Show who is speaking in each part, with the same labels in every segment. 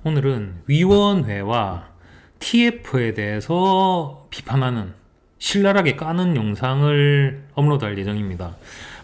Speaker 1: 오늘은 위원회와 TF에 대해서 비판하는, 신랄하게 까는 영상을 업로드할 예정입니다.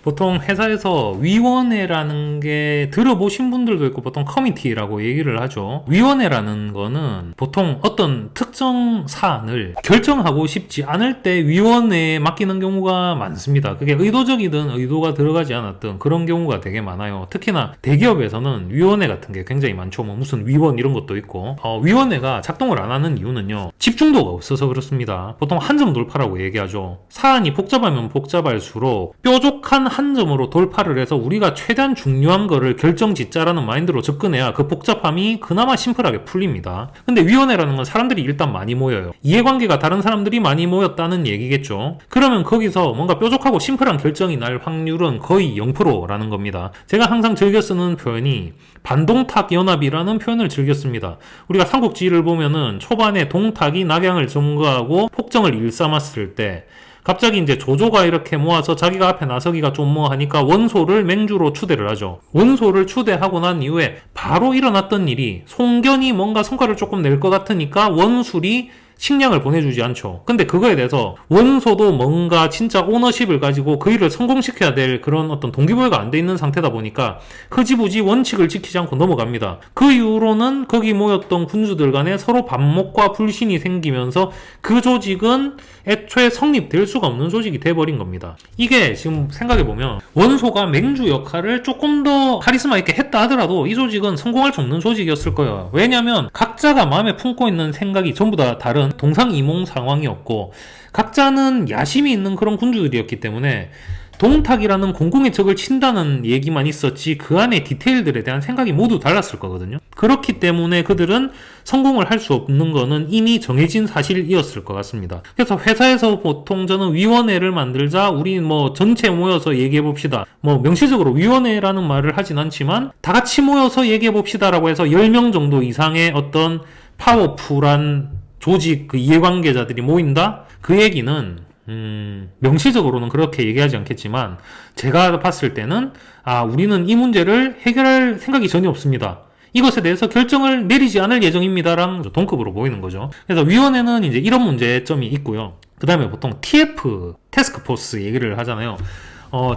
Speaker 1: 보통 회사에서 위원회라는 게 들어보신 분들도 있고 보통 커미티라고 얘기를 하죠. 위원회라는 거는 보통 어떤 특정 사안을 결정하고 싶지 않을 때 위원회에 맡기는 경우가 많습니다. 그게 의도적이든 의도가 들어가지 않았든 그런 경우가 되게 많아요. 특히나 대기업에서는 위원회 같은 게 굉장히 많죠. 뭐 무슨 위원 이런 것도 있고. 위원회가 작동을 안 하는 이유는요, 집중도가 없어서 그렇습니다. 보통 한 점 돌파라고 얘기하죠. 사안이 복잡하면 복잡할수록 뾰족한 한 점으로 돌파를 해서 우리가 최대한 중요한 거를 결정짓자라는 마인드로 접근해야 그 복잡함이 그나마 심플하게 풀립니다. 근데 위원회라는 건 사람들이 일단 많이 모여요. 이해관계가 다른 사람들이 많이 모였다는 얘기겠죠. 그러면 거기서 뭔가 뾰족하고 심플한 결정이 날 확률은 거의 0%라는 겁니다. 제가 항상 즐겨 쓰는 표현이 반동탁 연합이라는 표현을 즐겨 씁니다. 우리가 삼국지를 보면은 초반에 동탁이 낙양을 점거하고 폭정을 일삼았을 때 갑자기 이제 조조가 이렇게 모아서 자기가 앞에 나서기가 좀 뭐 하니까 원소를 맹주로 추대를 하죠. 원소를 추대하고 난 이후에 바로 일어났던 일이, 송견이 뭔가 성과를 조금 낼 것 같으니까 원술이 식량을 보내주지 않죠. 근데 그거에 대해서 원소도 뭔가 진짜 오너십을 가지고 그 일을 성공시켜야 될 그런 어떤 동기부여가 안 돼 있는 상태다 보니까 흐지부지 원칙을 지키지 않고 넘어갑니다. 그 이후로는 거기 모였던 군주들 간에 서로 반목과 불신이 생기면서 그 조직은 애초에 성립될 수가 없는 조직이 돼버린 겁니다. 이게 지금 생각해보면 원소가 맹주 역할을 조금 더 카리스마 있게 했다 하더라도 이 조직은 성공할 수 없는 조직이었을 거예요. 왜냐하면 각자가 마음에 품고 있는 생각이 전부 다 다른 동상이몽 상황이었고, 각자는 야심이 있는 그런 군주들이었기 때문에 동탁이라는 공공의 적을 친다는 얘기만 있었지 그 안에 디테일들에 대한 생각이 모두 달랐을 거거든요. 그렇기 때문에 그들은 성공을 할 수 없는 거는 이미 정해진 사실이었을 것 같습니다. 그래서 회사에서 보통 저는 위원회를 만들자, 우리 뭐 전체 모여서 얘기해 봅시다, 뭐 명시적으로 위원회라는 말을 하진 않지만 다 같이 모여서 얘기해 봅시다라고 해서 10명 정도 이상의 어떤 파워풀한 조직, 그 이해관계자들이 모인다? 그 얘기는 명시적으로는 그렇게 얘기하지 않겠지만 제가 봤을 때는 우리는 이 문제를 해결할 생각이 전혀 없습니다, 이것에 대해서 결정을 내리지 않을 예정입니다랑 동급으로 보이는 거죠. 그래서 위원회는 이제 이런 문제점이 있고요. 그 다음에 보통 TF, 태스크포스 얘기를 하잖아요.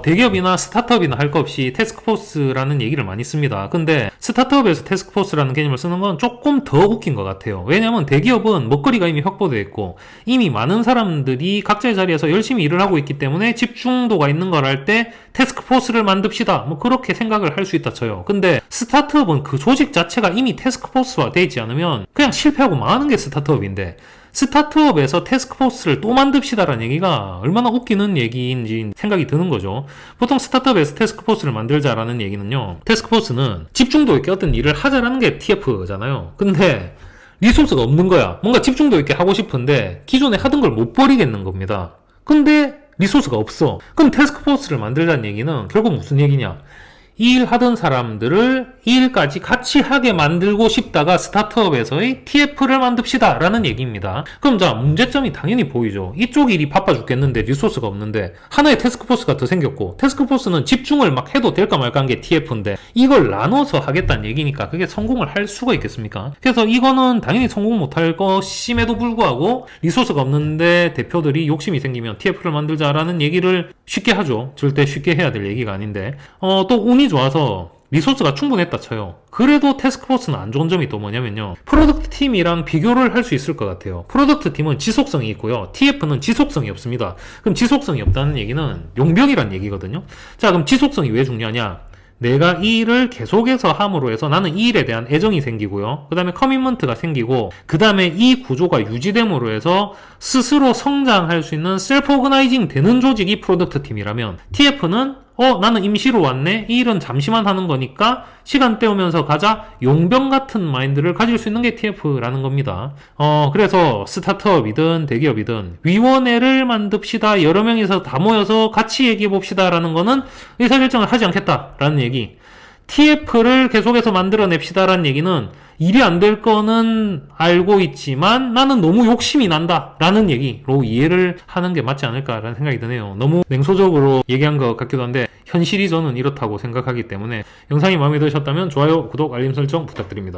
Speaker 1: 대기업이나 스타트업이나 할 거 없이 태스크포스라는 얘기를 많이 씁니다. 근데 스타트업에서 태스크포스라는 개념을 쓰는 건 조금 더 웃긴 것 같아요. 왜냐면 대기업은 먹거리가 이미 확보되어 있고 이미 많은 사람들이 각자의 자리에서 열심히 일을 하고 있기 때문에 집중도가 있는 걸 할 때 태스크포스를 만듭시다, 뭐 그렇게 생각을 할 수 있다 쳐요. 근데 스타트업은 그 조직 자체가 이미 태스크포스화 되어 있지 않으면 그냥 실패하고 망하는 게 스타트업인데, 스타트업에서 태스크포스를 또 만듭시다라는 얘기가 얼마나 웃기는 얘기인지 생각이 드는 거죠. 보통 스타트업에서 태스크포스를 만들자라는 얘기는요, 태스크포스는 집중도 있게 어떤 일을 하자라는 게 TF잖아요. 근데 리소스가 없는 거야. 뭔가 집중도 있게 하고 싶은데 기존에 하던 걸 못 버리겠는 겁니다. 근데 리소스가 없어. 그럼 태스크포스를 만들자는 얘기는 결국 무슨 얘기냐? 이 일 하던 사람들을 이 일까지 같이 하게 만들고 싶다가 스타트업에서의 TF를 만듭시다 라는 얘기입니다. 그럼 자, 문제점이 당연히 보이죠. 이쪽 일이 바빠 죽겠는데 리소스가 없는데 하나의 태스크포스가 더 생겼고, 태스크포스는 집중을 막 해도 될까 말까 한 게 TF인데 이걸 나눠서 하겠다는 얘기니까 그게 성공을 할 수가 있겠습니까? 그래서 이거는 당연히 성공 못할 것임에도 불구하고 리소스가 없는데 대표들이 욕심이 생기면 TF를 만들자라는 얘기를 쉽게 하죠. 절대 쉽게 해야 될 얘기가 아닌데, 또 운이 좋아서 리소스가 충분했다 쳐요. 그래도 태스크포스는 안 좋은 점이 또 뭐냐면요, 프로덕트 팀이랑 비교를 할 수 있을 것 같아요. 프로덕트 팀은 지속성이 있고요, TF는 지속성이 없습니다. 그럼 지속성이 없다는 얘기는 용병이란 얘기거든요. 자, 그럼 지속성이 왜 중요하냐? 내가 이 일을 계속해서 함으로 해서 나는 이 일에 대한 애정이 생기고요, 그 다음에 커미먼트가 생기고, 그 다음에 이 구조가 유지됨으로 해서 스스로 성장할 수 있는 셀프 오거나이징 되는 조직이 프로덕트 팀이라면, TF는 나는 임시로 왔네, 이 일은 잠시만 하는 거니까 시간 때우면서 가자, 용병 같은 마인드를 가질 수 있는 게 TF라는 겁니다. 그래서 스타트업이든 대기업이든 위원회를 만듭시다, 여러 명이서 다 모여서 같이 얘기해 봅시다 라는 거는 의사결정을 하지 않겠다 라는 얘기. TF를 계속해서 만들어냅시다 라는 얘기는 일이 안 될 거는 알고 있지만 나는 너무 욕심이 난다 라는 얘기로 이해를 하는 게 맞지 않을까라는 생각이 드네요. 너무 냉소적으로 얘기한 것 같기도 한데 현실이 저는 이렇다고 생각하기 때문에 영상이 마음에 드셨다면 좋아요, 구독, 알림 설정 부탁드립니다.